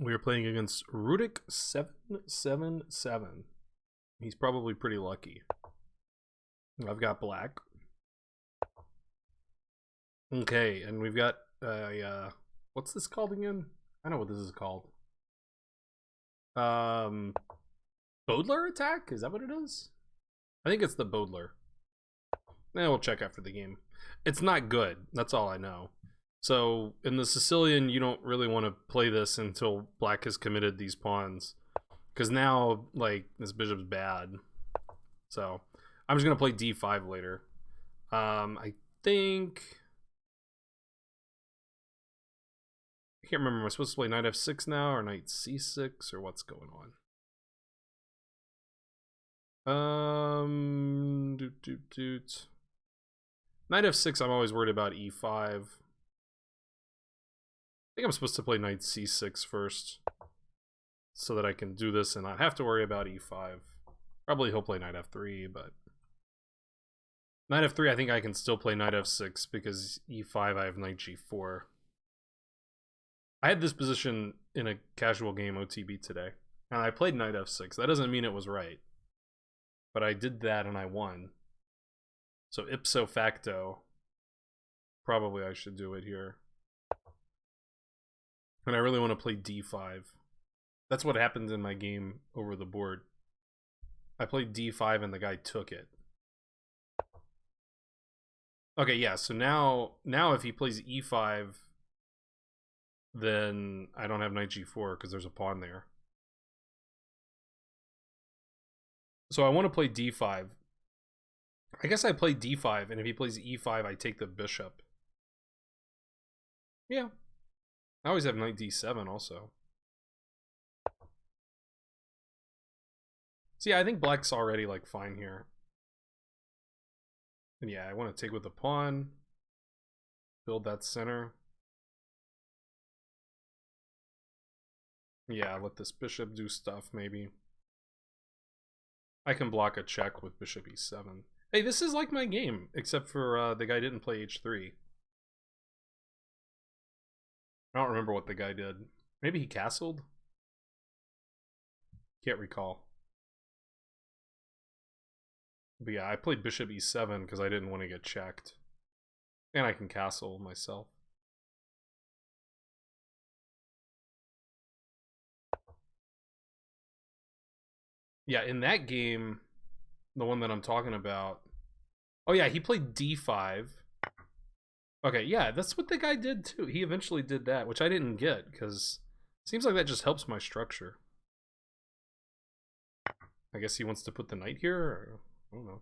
We are playing against Rudik777. He's probably pretty lucky. I've got black. Okay, and we've got what's this called again? I know what this is called. Bodler attack? Is that what it is? I think it's the Bodler. We'll check after the game. It's not good. That's all I know. So in the Sicilian, you don't really want to play this until black has committed these pawns, because now like this bishop's bad. So I'm just gonna play d5 later. I think I can't remember. Am I supposed to play knight f6 now or knight c6 or what's going on? Knight f6. I'm always worried about e5. I think I'm supposed to play knight c6 first, so that I can do this and not have to worry about e5. Probably he'll play knight f3, but knight f3 I think I can still play knight f6 because e5 I have knight g4. I had this position in a casual game OTB today, and I played knight f6. That doesn't mean it was right, but I did that and I won. So ipso facto, probably I should do it here. And I really want to play d5. That's what happened in my game over the board. I played d5 and the guy took it. Okay, yeah, so now if he plays e5, then I don't have knight g4 because there's a pawn there. So I want to play d5. I guess I play d5, and if he plays e5, I take the bishop. Yeah. I always have knight d7 also. So yeah, I think black's already like fine here. And yeah, I want to take with the pawn. Build that center. Yeah, let this bishop do stuff maybe. I can block a check with bishop e7. Hey, this is like my game, except for the guy didn't play h3. I don't remember what the guy did. Maybe he castled? Can't recall. But yeah, I played bishop e7 because I didn't want to get checked. And I can castle myself. Yeah, in that game, the one that I'm talking about. Oh yeah, he played d5. Okay, yeah, that's what the guy did too. He eventually did that, which I didn't get because it seems like that just helps my structure. I guess he wants to put the knight here, or I don't know.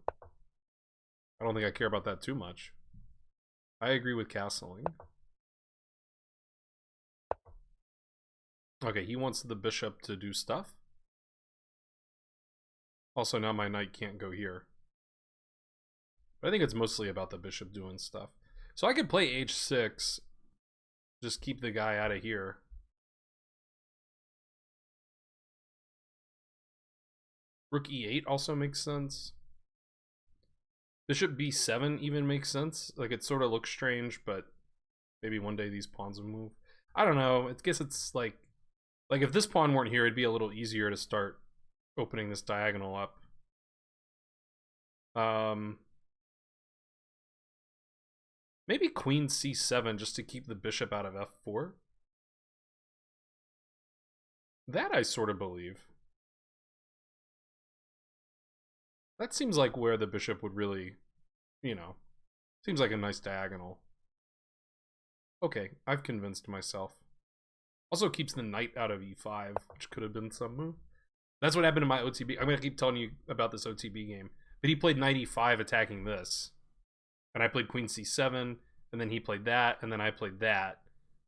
I don't think I care about that too much. I agree with castling. Okay, he wants the bishop to do stuff. Also, now my knight can't go here. But I think it's mostly about the bishop doing stuff. So I could play h6. Just keep the guy out of here. Rook e8 also makes sense. Bishop b7 even makes sense. Like, it sort of looks strange, but maybe one day these pawns will move. I don't know. I guess it's like if this pawn weren't here, it'd be a little easier to start opening this diagonal up. Maybe queen c7 just to keep the bishop out of f4. That I sort of believe. That seems like where the bishop would really, you know, seems like a nice diagonal. Okay, I've convinced myself. Also keeps the knight out of e5, which could have been some move. That's what happened in my OTB. I'm going to keep telling you about this OTB game. But he played knight e5 attacking this. And I played queen c7, and then he played that, and then I played that.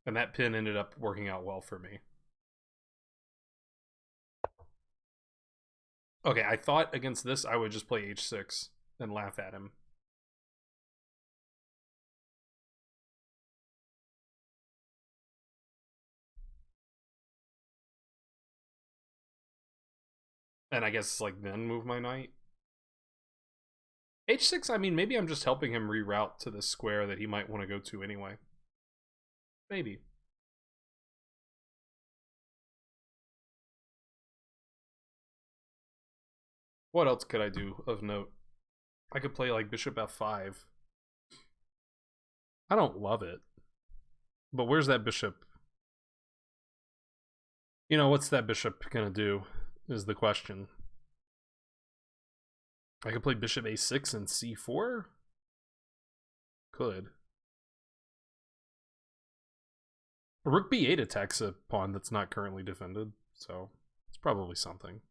And that pin ended up working out well for me. Okay, I thought against this I would just play h6 and laugh at him. And I guess like then move my knight. h6, I mean, maybe I'm just helping him reroute to the square that he might want to go to anyway. Maybe. What else could I do of note? I could play like bishop f5. I don't love it. But where's that bishop? You know, what's that bishop gonna do is the question. I could play bishop a6 and c4? Could. Rook b8 attacks a pawn that's not currently defended, so it's probably something.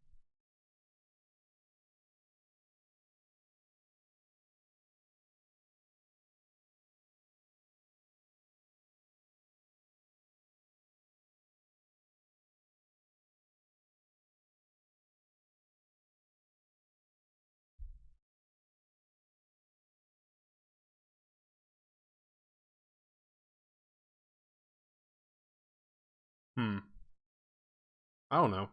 I don't know.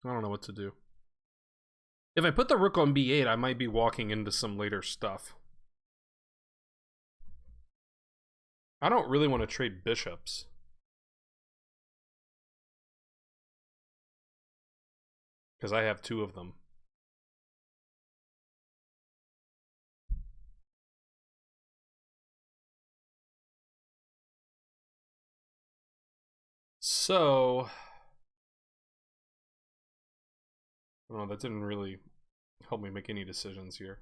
I don't know what to do. If I put the rook on b8, I might be walking into some later stuff. I don't really want to trade bishops. Because I have two of them. So, I don't know, that didn't really help me make any decisions here.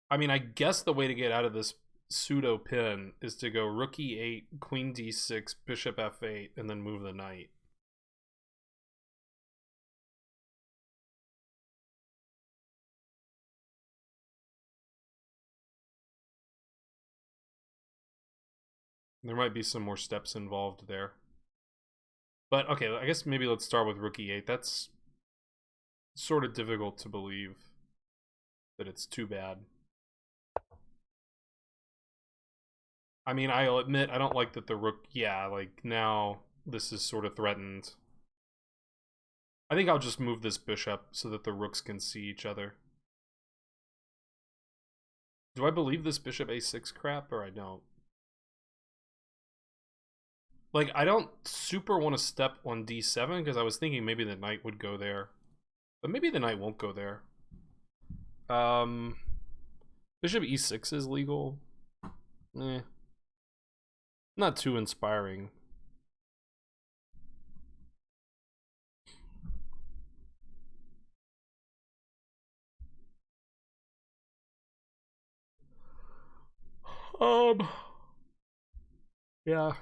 I mean, I guess the way to get out of this pseudo pin is to go rook e8, queen d6, bishop f8, and then move the knight. There might be some more steps involved there. But okay, I guess maybe let's start with rook e8. That's sort of difficult to believe that it's too bad. I mean, I'll admit I don't like that the rook, yeah, like now this is sort of threatened. I think I'll just move this bishop so that the rooks can see each other. Do I believe this bishop a6 crap or I don't? Like, I don't super want to step on d7 because I was thinking maybe the knight would go there. But maybe the knight won't go there. Bishop e6 is legal. Eh. Not too inspiring. Yeah.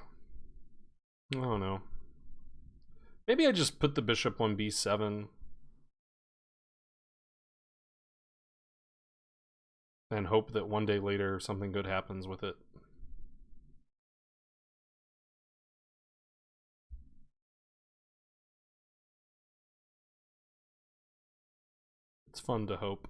I don't know. Maybe I just put the bishop on b7 and hope that one day later something good happens with it. It's fun to hope.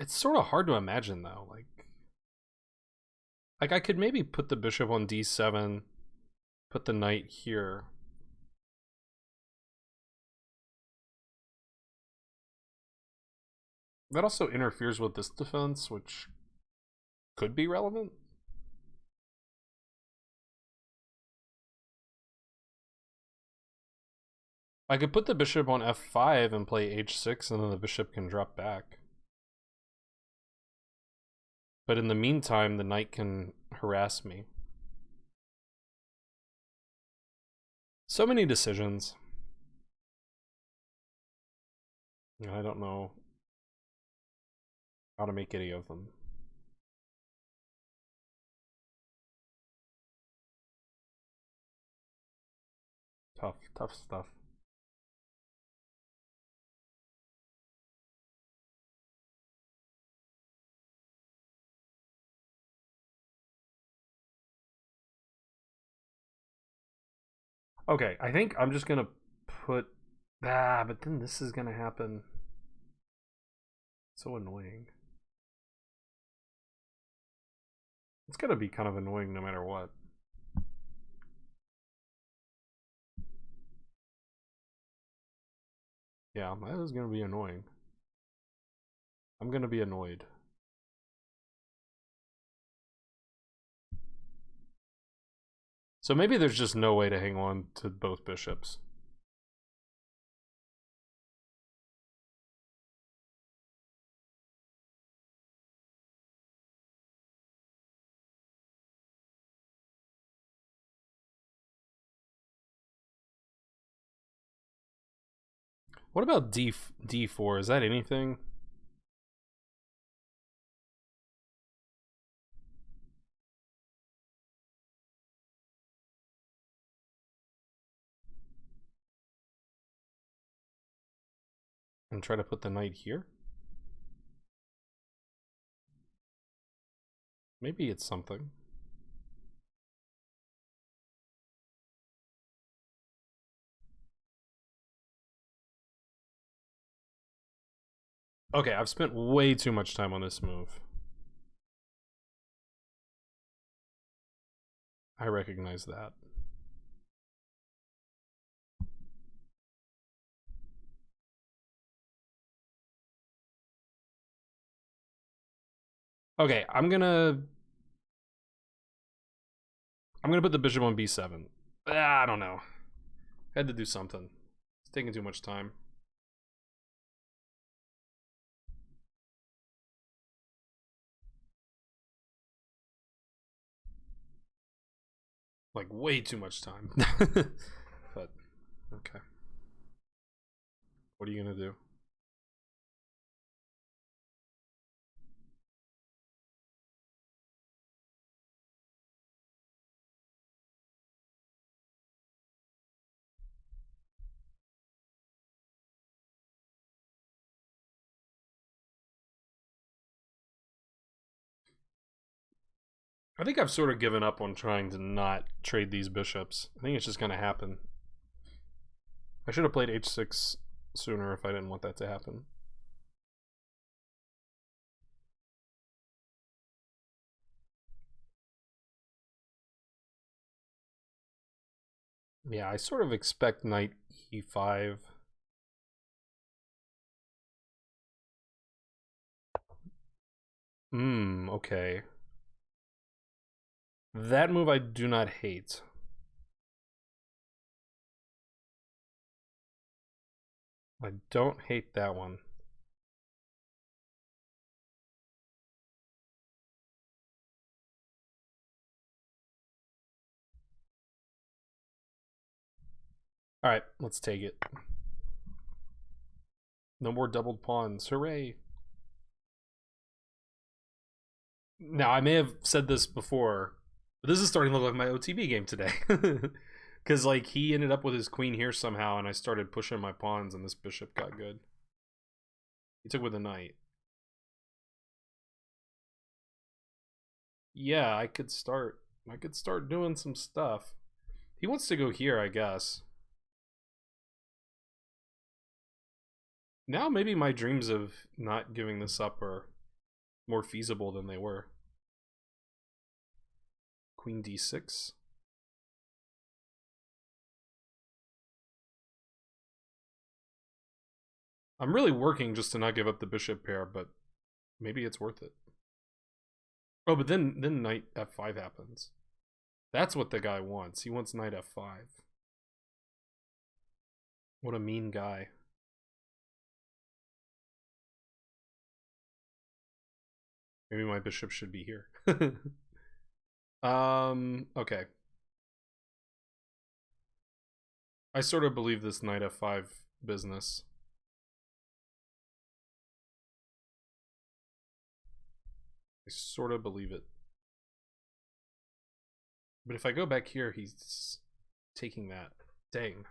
It's sort of hard to imagine though. Like I could maybe put the bishop on d7, put the knight here. That also interferes with this defense, which could be relevant. I could put the bishop on f5 and play h6 and then the bishop can drop back. But in the meantime, the knight can harass me. So many decisions. I don't know how to make any of them. Tough stuff. Okay, I think I'm just gonna put but then this is gonna happen. So annoying. It's gonna be kind of annoying no matter what. Yeah, that is gonna be annoying. I'm gonna be annoyed. So maybe there's just no way to hang on to both bishops. What about D4? Is that anything? And try to put the knight here? Maybe it's something. Okay, I've spent way too much time on this move. I recognize that. Okay, I'm gonna put the bishop on b7. I don't know. Had to do something. It's taking too much time. Like way too much time. But okay. What are you gonna do? I think I've sort of given up on trying to not trade these bishops. I think it's just gonna happen. I should have played h6 sooner if I didn't want that to happen. Yeah, I sort of expect knight e5. Okay. That move I do not hate. I don't hate that one. Alright, let's take it. No more doubled pawns. Hooray! Now, I may have said this before, but this is starting to look like my OTB game today. Because, like, he ended up with his queen here somehow, and I started pushing my pawns, and this bishop got good. He took with a knight. Yeah, I could start doing some stuff. He wants to go here, I guess. Now maybe my dreams of not giving this up are more feasible than they were. Queen d6. I'm really working just to not give up the bishop pair, but maybe it's worth it. Oh, but then knight f5 happens. That's what the guy wants. He wants knight f5. What a mean guy. Maybe my bishop should be here. Okay. I sort of believe this knight f5 business. I sort of believe it. But if I go back here, he's taking that. Dang.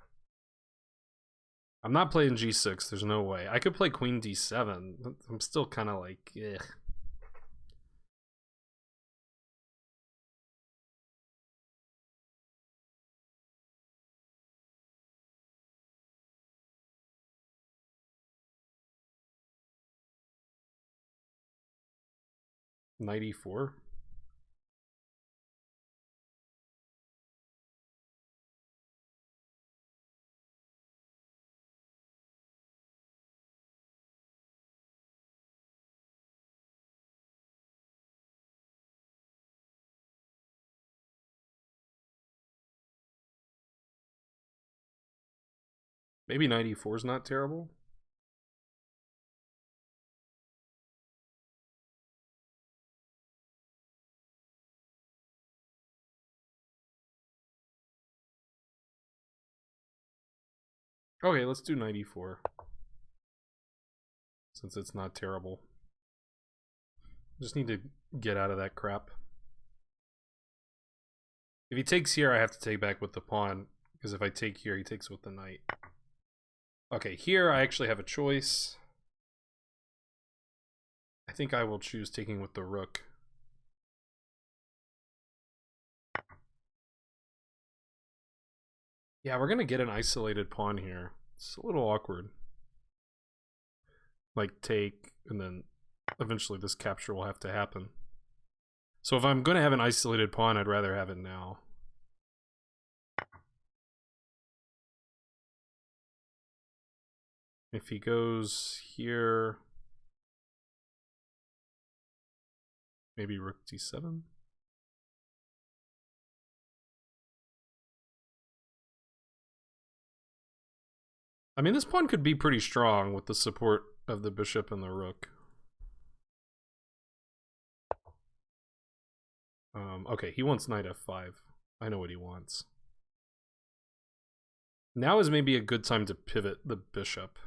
I'm not playing g6. There's no way. I could play queen d7. I'm still kind of like, ugh. Knight e4. Maybe knight e4 is not terrible. Okay, let's do knight e4. Since it's not terrible. Just need to get out of that crap. If he takes here, I have to take back with the pawn. Because if I take here, he takes with the knight. Okay, here I actually have a choice. I think I will choose taking with the rook. Yeah, we're gonna get an isolated pawn here. It's a little awkward. Like take, and then eventually this capture will have to happen. So if I'm gonna have an isolated pawn, I'd rather have it now. If he goes here, maybe rook d7. I mean, this pawn could be pretty strong with the support of the bishop and the rook. Okay, he wants knight f5. I know what he wants. Now is maybe a good time to pivot the bishop.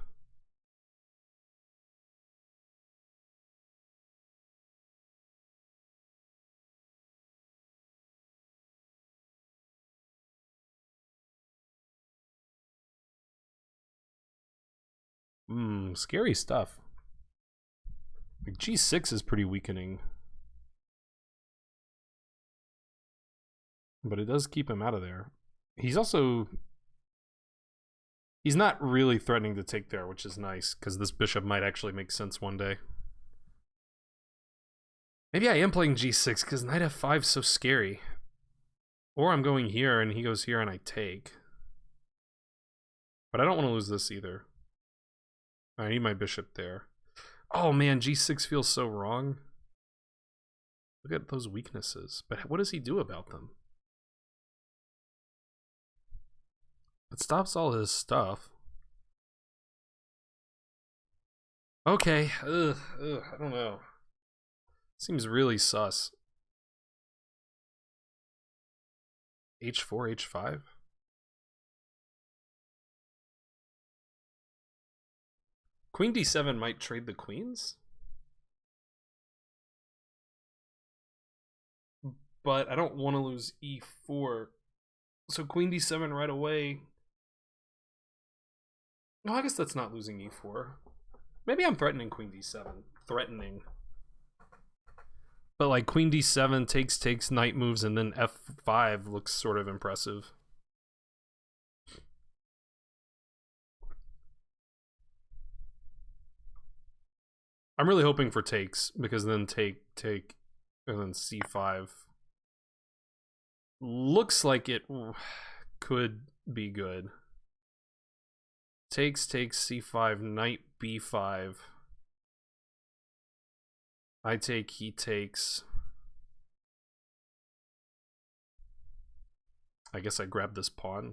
Scary stuff. Like g6 is pretty weakening. But it does keep him out of there. He's also... He's not really threatening to take there, which is nice, because this bishop might actually make sense one day. Maybe I am playing g6, because knight f5 is so scary. Or I'm going here, and he goes here, and I take. But I don't want to lose this either. I need my bishop there. Oh man, g6 feels so wrong. Look at those weaknesses. But what does he do about them? It stops all his stuff. Okay. Ugh, I don't know. Seems really sus. h4, h5? Queen d7 might trade the queens? But I don't want to lose e4. So queen d7 right away. No, I guess that's not losing e4. Maybe I'm threatening queen d7. Threatening. But like queen d7 takes, knight moves, and then f5 looks sort of impressive. I'm really hoping for takes, because then take, and then c5. Looks like it could be good. Takes, c5, knight b5. I take, he takes. I guess I grab this pawn.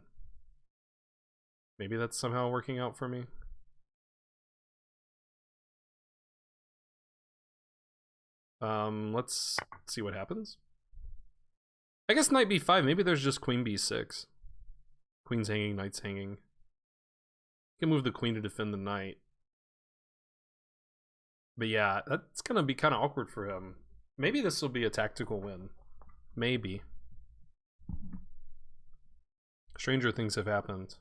Maybe that's somehow working out for me. Let's see what happens. I guess knight b5, maybe there's just queen b6. Queen's hanging, knight's hanging. You can move the queen to defend the knight. But yeah, that's gonna be kind of awkward for him. Maybe this will be a tactical win. Maybe. Stranger things have happened.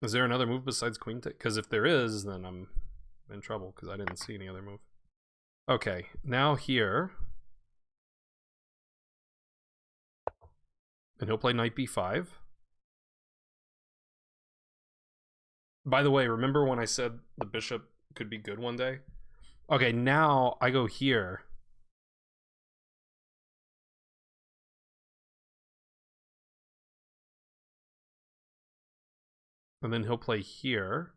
Is there another move besides queen take? Because if there is, then I'm in trouble, because I didn't see any other move. Okay, now here. And he'll play knight b5. By the way, remember when I said the bishop could be good one day? Okay, now I go here. And then he'll play here.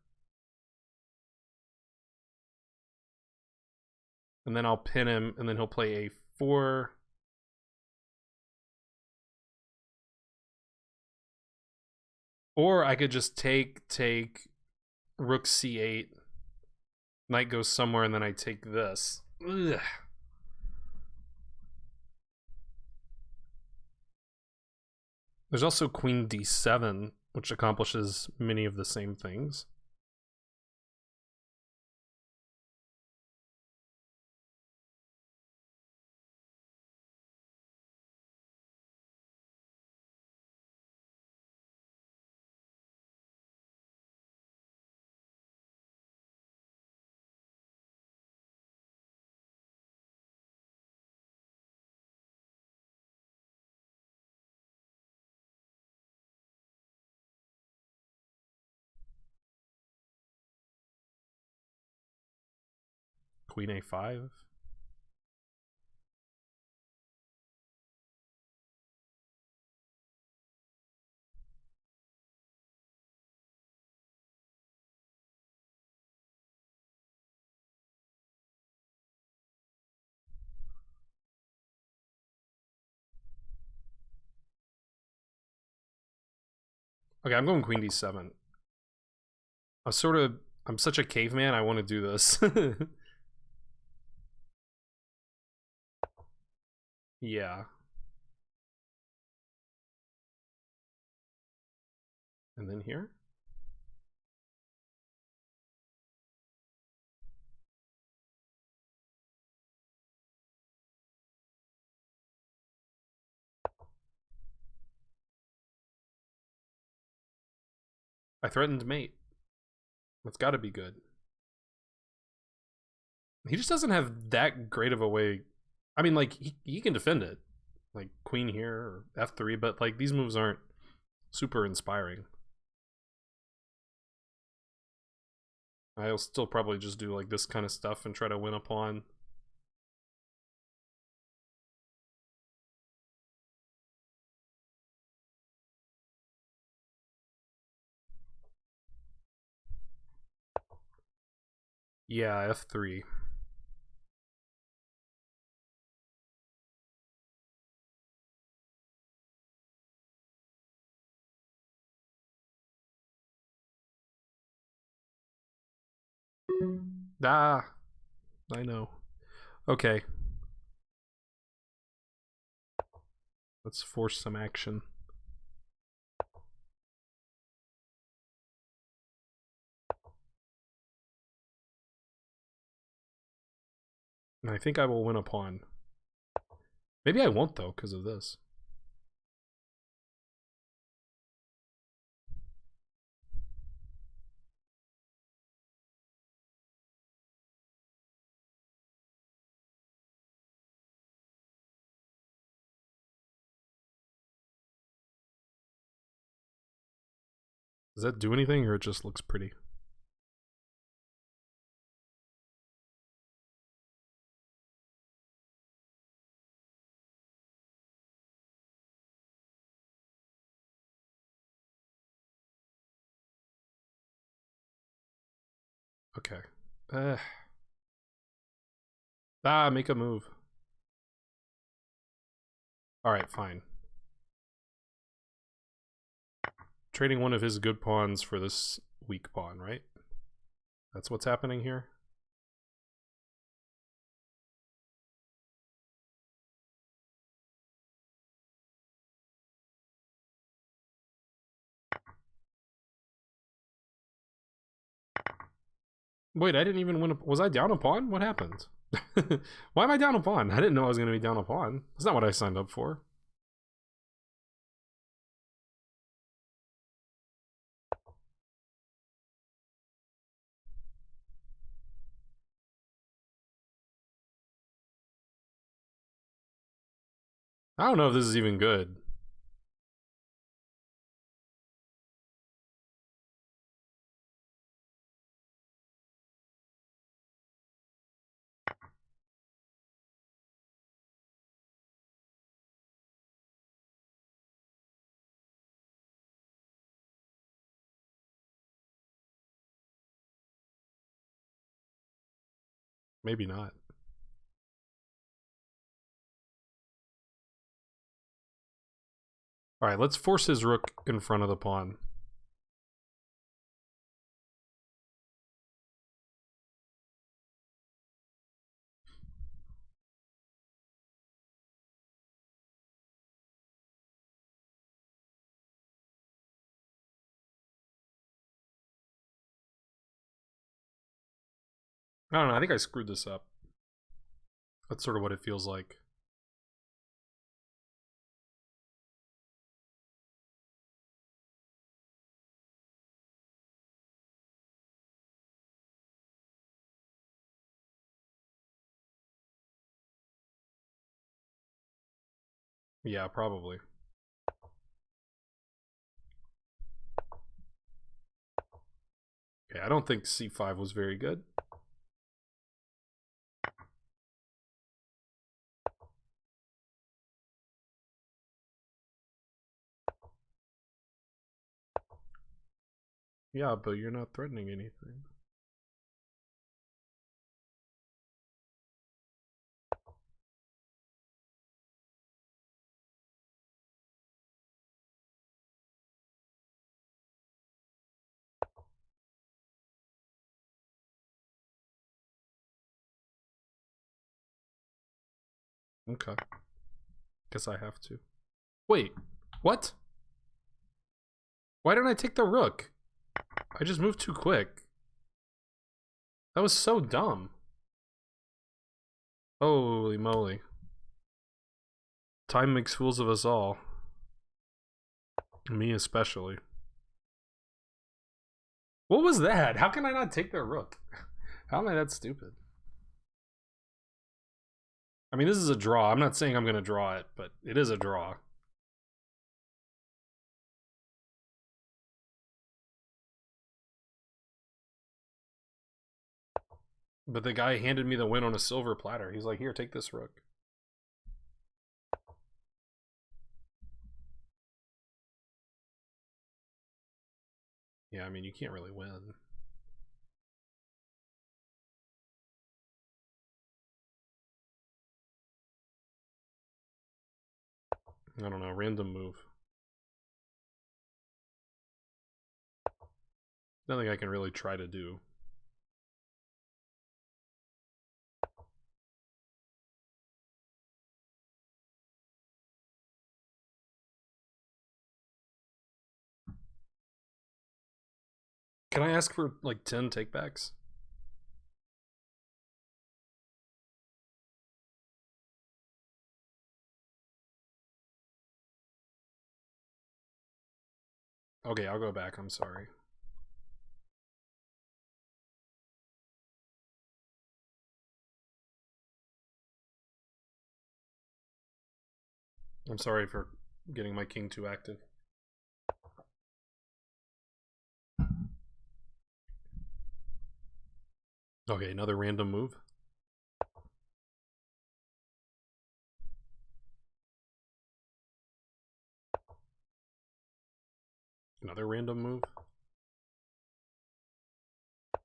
And then I'll pin him, and then he'll play a4. Or I could just take rook c8, knight goes somewhere, and then I take this. Ugh. There's also queen d7, which accomplishes many of the same things. Queen a5. Okay, I'm going queen d7. I'm such a caveman, I want to do this. Yeah. And then here? I threatened mate. That's gotta be good. He just doesn't have that great of a way. I mean, like, he can defend it. Like, queen here or f3, but, like, these moves aren't super inspiring. I'll still probably just do, like, this kind of stuff and try to win a pawn. Yeah, f3. Ah, I know. Okay. Let's force some action. And I think I will win a pawn. Maybe I won't, though, because of this. Does that do anything, or it just looks pretty? Okay. Make a move. Alright, fine. Trading one of his good pawns for this weak pawn, right? That's what's happening here? Wait, I didn't even win a... Was I down a pawn? What happened? Why am I down a pawn? I didn't know I was going to be down a pawn. That's not what I signed up for. I don't know if this is even good. Maybe not. Alright, let's force his rook in front of the pawn. I don't know, I think I screwed this up. That's sort of what it feels like. Yeah, probably. Okay, I don't think c5 was very good. Yeah, but you're not threatening anything. Okay. Guess I have to. Wait, what? Why didn't I take the rook? I just moved too quick. That was so dumb. Holy moly. Time makes fools of us all. Me especially. What was that? How can I not take the rook? How am I that stupid? I mean, this is a draw. I'm not saying I'm going to draw it, but it is a draw. But the guy handed me the win on a silver platter. He's like, here, take this rook. Yeah, I mean, you can't really win. I don't know, random move. Nothing I can really try to do. Can I ask for like 10 takebacks? Okay, I'll go back. I'm sorry. I'm sorry for getting my king too active. Okay, another random move. Another random move.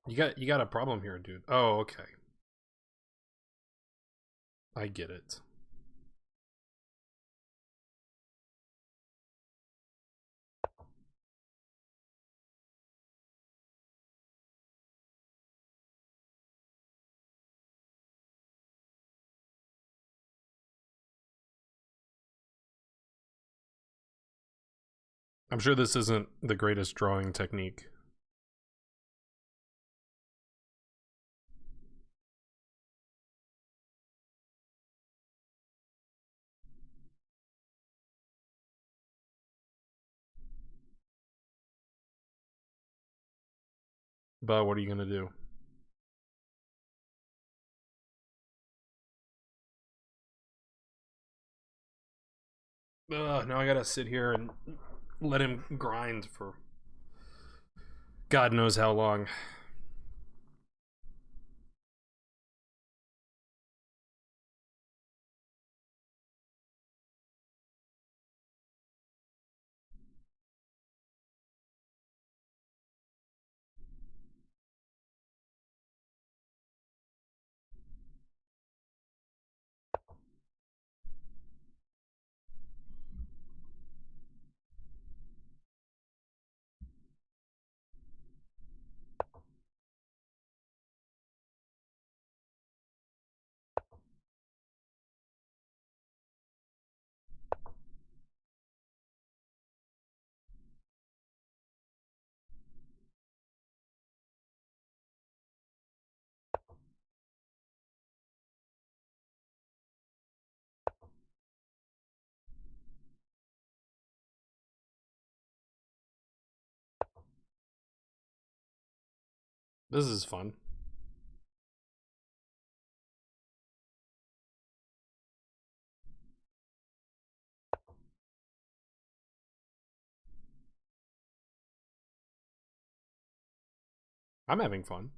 You got a problem here, dude. Oh, okay. I get it. I'm sure this isn't the greatest drawing technique. But what are you gonna do? Now I gotta sit here and let him grind for God knows how long. This is fun. I'm having fun.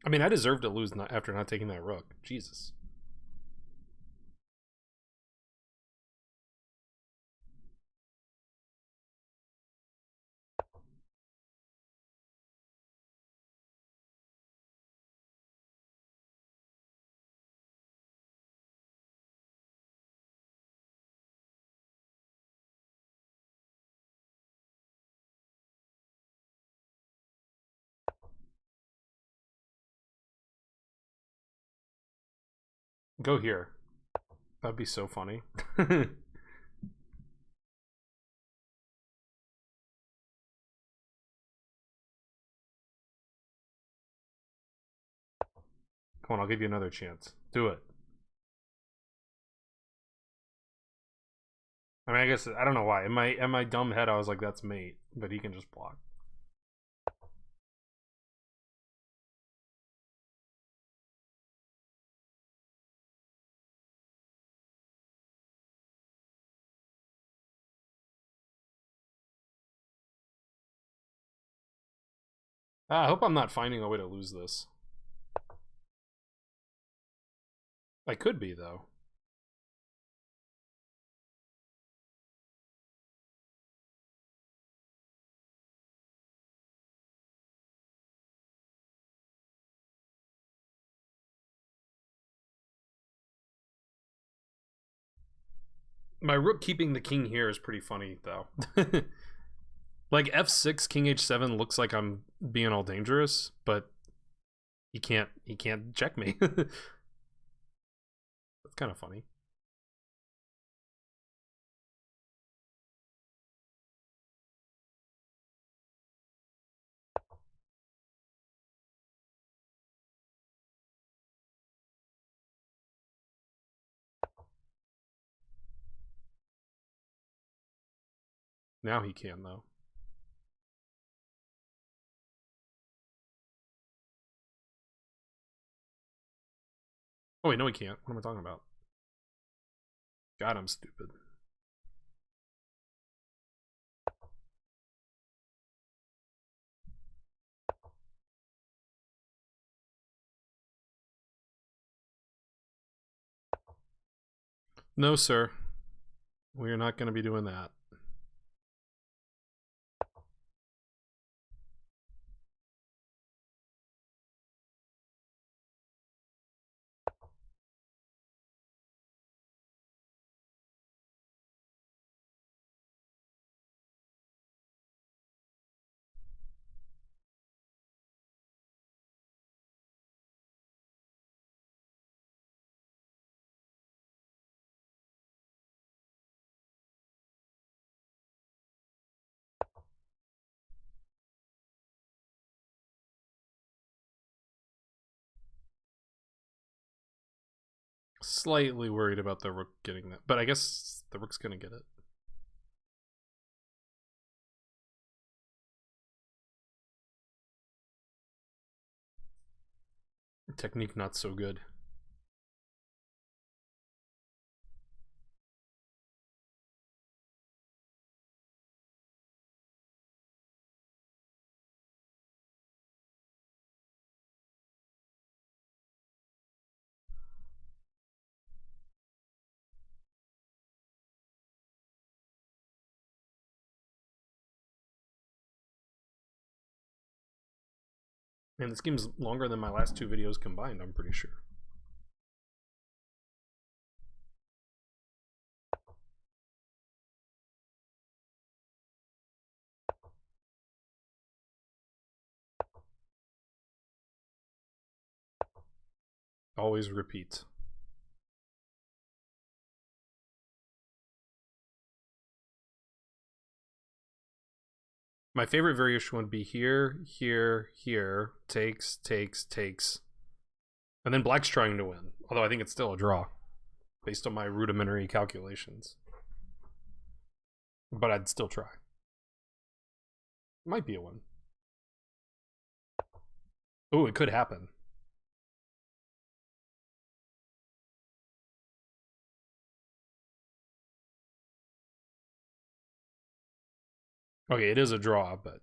I mean, I deserve to lose after not taking that rook. Jesus. Go here. That'd be so funny. Come on, I'll give you another chance. Do it. I mean, I guess I don't know why. In my dumb head, I was like, "That's mate," but he can just block. I hope I'm not finding a way to lose this. I could be though. My rook keeping the king here is pretty funny though. Like f6, king h7 looks like I'm being all dangerous, but he can't check me. That's kind of funny. Now he can though. Oh wait, no he can't. What am I talking about? God, I'm stupid. No, sir. We are not going to be doing that. Slightly worried about the rook getting that, but I guess the rook's going to get it. Technique not so good. And this game's longer than my last 2 videos combined, I'm pretty sure. Always repeat. My favorite variation would be here, here, here, takes, takes, takes. And then black's trying to win. Although I think it's still a draw, based on my rudimentary calculations. But I'd still try. Might be a win. Oh, it could happen. Okay, it is a draw, but...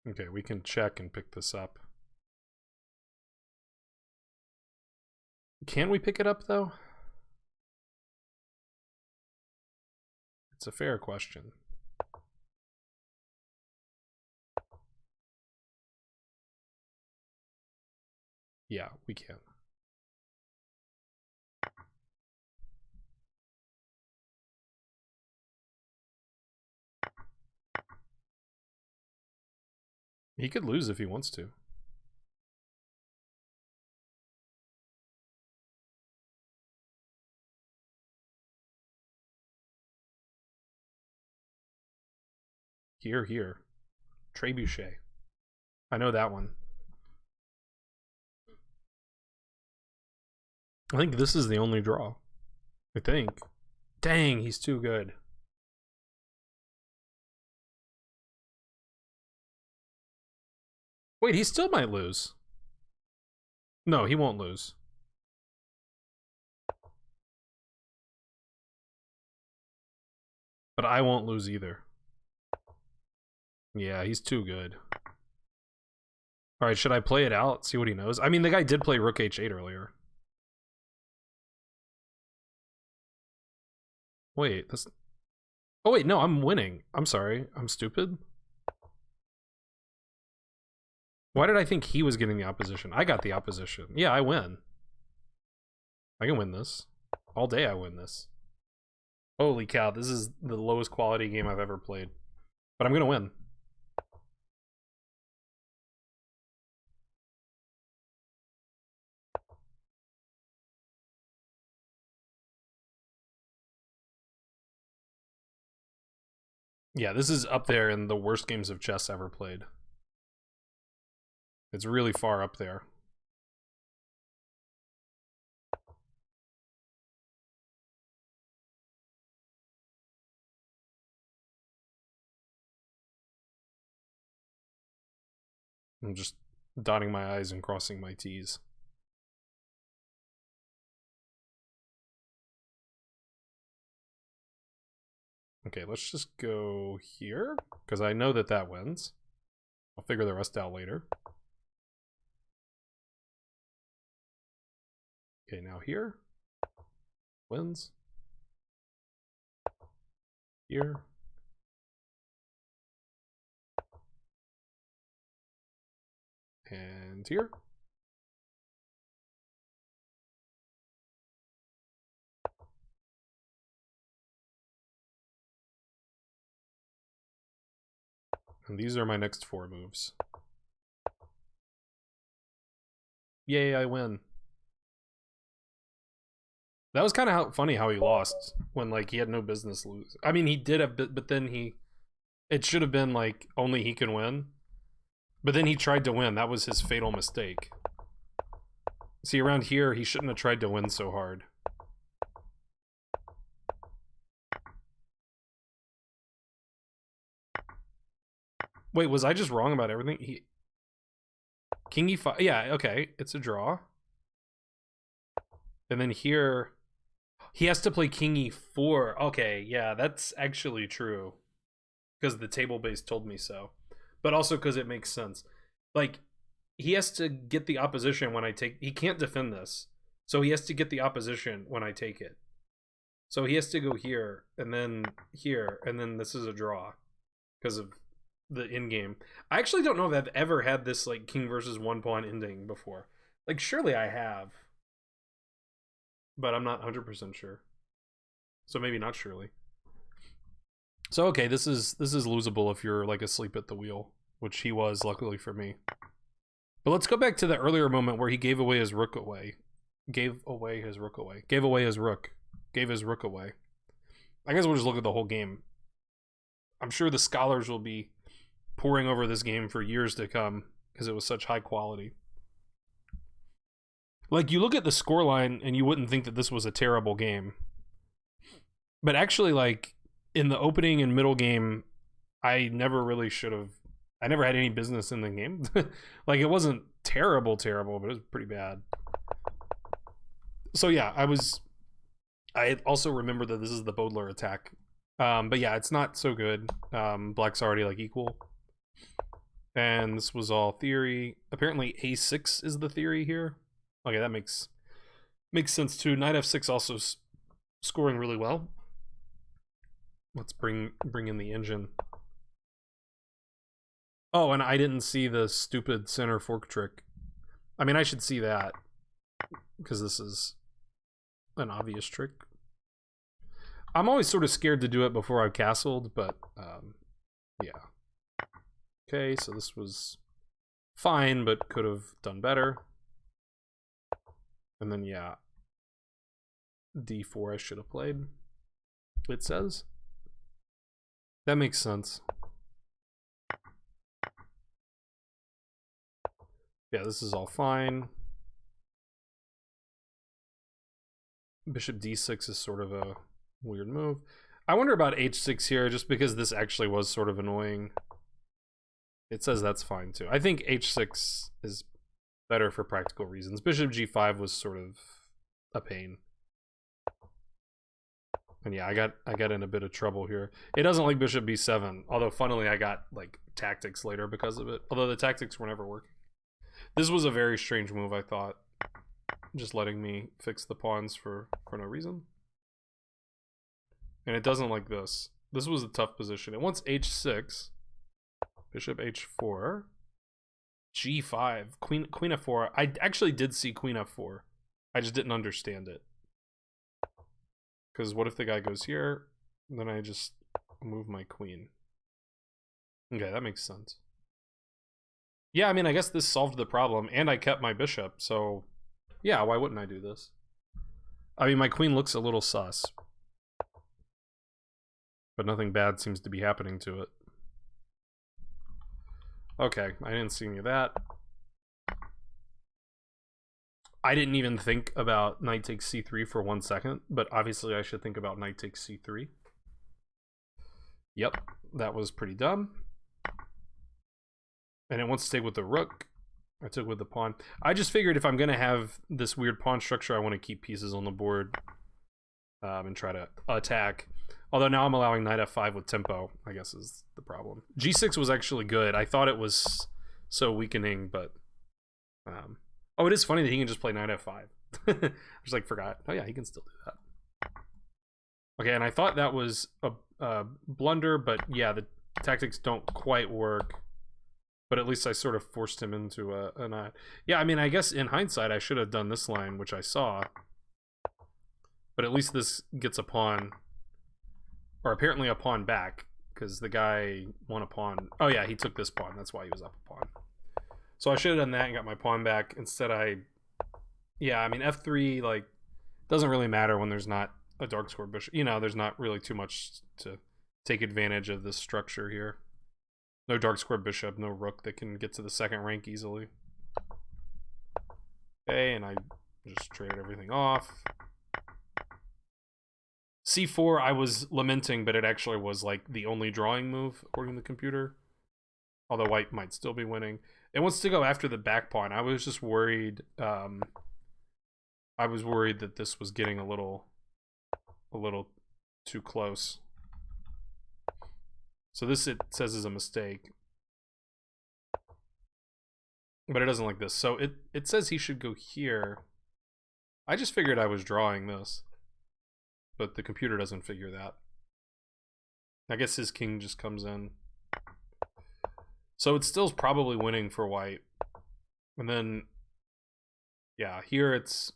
Okay, we can check and pick this up. Can we pick it up, though? It's a fair question. Yeah, we can. He could lose if he wants to. Here, here. Trebuchet. I know that one. I think this is the only draw. I think. Dang, he's too good. Wait, he still might lose. No, he won't lose. But I won't lose either. Yeah, he's too good. Alright, should I play it out? See what he knows? I mean, the guy did play Rook H8 earlier. Wait, this... Oh wait, no, I'm winning. I'm sorry. I'm stupid. Why did I think he was getting the opposition? I got the opposition. Yeah, I win. I can win this. All day I win this. Holy cow, this is the lowest quality game I've ever played. But I'm gonna win. Yeah, this is up there in the worst games of chess ever played. It's really far up there. I'm just dotting my I's and crossing my T's. Okay, let's just go here, because I know that that wins. I'll figure the rest out later. Okay, now here. Wins. Here. And here. And these are my next 4 moves. Yay, I win. That was kind of funny how he lost when like he had no business lose. I mean, he did have, but then it should have been like only he can win. But then he tried to win. That was his fatal mistake. See, around here, he shouldn't have tried to win so hard. Wait, was I just wrong about everything? king e5. Yeah, okay, it's a draw. And then here, he has to play king e4. Okay, yeah, that's actually true. Because the table base told me so. But also because it makes sense. Like, he has to get the opposition when I take... He can't defend this. So he has to get the opposition when I take it. So he has to go here, and then here, and then this is a draw. Because of the in-game. I actually don't know if I've ever had this, like, king versus one pawn ending before. Like, surely I have. But I'm not 100% sure. So maybe not surely. So okay, this is losable if you're like asleep at the wheel, which he was, luckily for me. But let's go back to the earlier moment where he gave away his rook away. Gave away his rook away. Gave away his rook. Gave his rook away. I guess we'll just look at the whole game. I'm sure the scholars will be poring over this game for years to come because it was such high quality. Like, you look at the scoreline and you wouldn't think that this was a terrible game. But actually, like, in the opening and middle game, I never really should have... I never had any business in the game. Like, it wasn't terrible, but it was pretty bad. So yeah, I also remember that this is the Bodler attack. But yeah, it's not so good. Black's already, like, equal. And this was all theory. Apparently a6 is the theory here. Okay, that makes sense too. Knight f6 also scoring really well. Let's bring in the engine. Oh, and I didn't see the stupid center fork trick. I mean, I should see that because this is an obvious trick. I'm always sort of scared to do it before I've castled, but yeah. Okay, so this was fine, but could have done better. And then, yeah, d4 I should have played, it says. That makes sense. Yeah, this is all fine. Bishop d6 is sort of a weird move. I wonder about h6 here, just because this actually was sort of annoying. It says that's fine, too. I think h6 is better for practical reasons. Bishop g5 was sort of a pain. And yeah, I got in a bit of trouble here. It doesn't like bishop b7, although funnily I got like tactics later because of it. Although the tactics were never working. This was a very strange move, I thought. Just letting me fix the pawns for no reason. And it doesn't like this. This was a tough position. It wants h6, bishop h4, g5, queen f4. I actually did see queen f4. I just didn't understand it. Because what if the guy goes here, then I just move my queen. Okay, that makes sense. Yeah, I mean, I guess this solved the problem, and I kept my bishop, so yeah, why wouldn't I do this? I mean, my queen looks a little sus. But nothing bad seems to be happening to it. Okay, I didn't see any of that. I didn't even think about knight takes c3 for 1 second, but obviously I should think about knight takes c3. Yep, that was pretty dumb. And it wants to stay with the rook. I took with the pawn. I just figured if I'm going to have this weird pawn structure, I want to keep pieces on the board and try to attack. Although now I'm allowing knight f5 with tempo, I guess is the problem. g6 was actually good. I thought it was so weakening, but... oh, it is funny that he can just play knight f5. I just like forgot. Oh yeah, he can still do that. Okay, and I thought that was a blunder, but yeah, the tactics don't quite work. But at least I sort of forced him into a knot. Yeah, I mean, I guess in hindsight, I should have done this line, which I saw. But at least this gets a pawn. Or apparently a pawn back, because the guy won a pawn. Oh yeah, he took this pawn. That's why he was up a pawn. So I should have done that and got my pawn back. Instead yeah, I mean, f3, like, doesn't really matter when there's not a dark square bishop. You know, there's not really too much to take advantage of this structure here. No dark square bishop, no rook that can get to the second rank easily. Okay, and I just traded everything off. c4 I was lamenting, but it actually was like the only drawing move according to the computer. Although white might still be winning. It wants to go after the back pawn. I was just worried. I was worried that this was getting a little too close. So this, it says, is a mistake. But it doesn't like this. So it says he should go here. I just figured I was drawing this. But the computer doesn't figure that. I guess his king just comes in. So it still's probably winning for white. And then, yeah, here it's...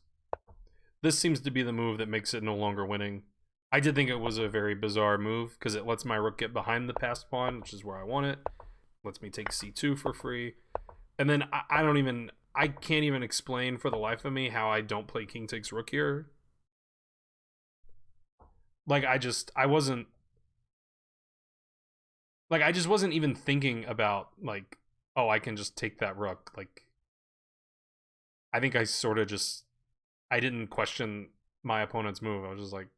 This seems to be the move that makes it no longer winning. I did think it was a very bizarre move, because it lets my rook get behind the passed pawn, which is where I want it. Lets me take c2 for free. And then I can't even explain for the life of me how I don't play king takes rook here. Like, I just wasn't even thinking about, like, oh, I can just take that rook. Like, I think I sort of just, I didn't question my opponent's move. I was just like,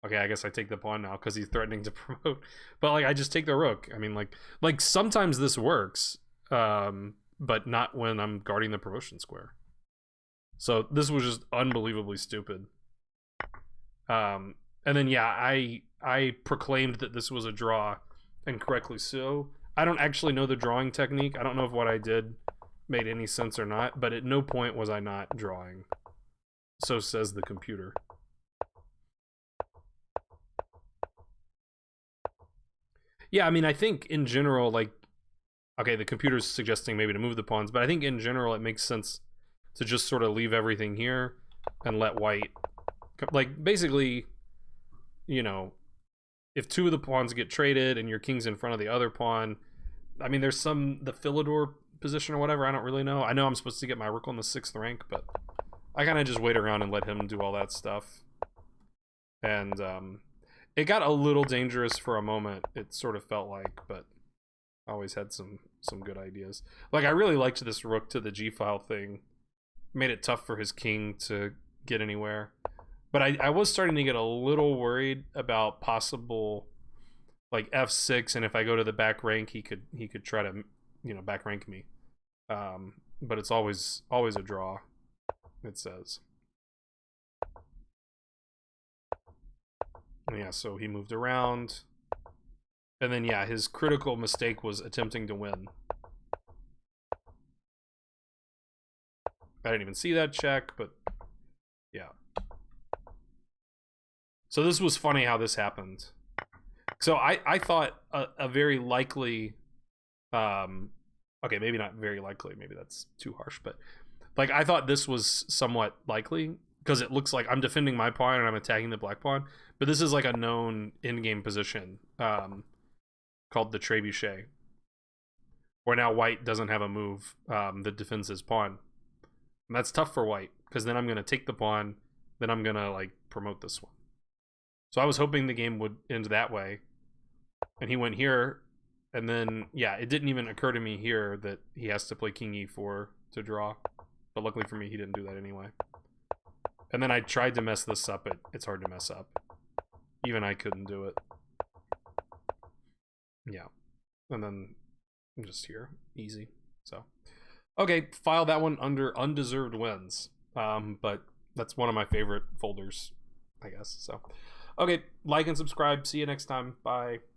okay, I guess I take the pawn now because he's threatening to promote. But, like, I just take the rook. I mean, like sometimes this works, but not when I'm guarding the promotion square. So this was just unbelievably stupid. And then, yeah, I proclaimed that this was a draw, and correctly so. I don't actually know the drawing technique. I don't know if what I did made any sense or not, but at no point was I not drawing. So says the computer. Yeah, I mean, I think in general, like, okay, the computer's suggesting maybe to move the pawns, but I think in general it makes sense to just sort of leave everything here and let white, like, basically, you know, if two of the pawns get traded and your king's in front of the other pawn, I mean, there's the Philidor position or whatever, I don't really know. I know I'm supposed to get my rook on the 6th rank, but I kind of just wait around and let him do all that stuff. And it got a little dangerous for a moment, it sort of felt like, but I always had some good ideas. Like, I really liked this rook to the g-file thing. Made it tough for his king to get anywhere. But I was starting to get a little worried about possible, like, f6, and if I go to the back rank, he could try to, you know, back rank me. But it's always a draw, it says. Yeah, so he moved around. And then, yeah, his critical mistake was attempting to win. I didn't even see that check, but yeah. So this was funny how this happened. So I thought a very likely, okay, maybe not very likely, maybe that's too harsh, but like, I thought this was somewhat likely because it looks like I'm defending my pawn and I'm attacking the black pawn, but this is like a known in-game position called the trebuchet, where now white doesn't have a move that defends his pawn. And that's tough for white, because then I'm going to take the pawn, then I'm going to, like, promote this one. So I was hoping the game would end that way. And he went here, and then, yeah, it didn't even occur to me here that he has to play king e4 to draw. But luckily for me, he didn't do that anyway. And then I tried to mess this up, but it's hard to mess up. Even I couldn't do it. Yeah. And then I'm just here. Easy. So, okay, file that one under undeserved wins. But that's one of my favorite folders, I guess. So, okay, like and subscribe. See you next time. Bye.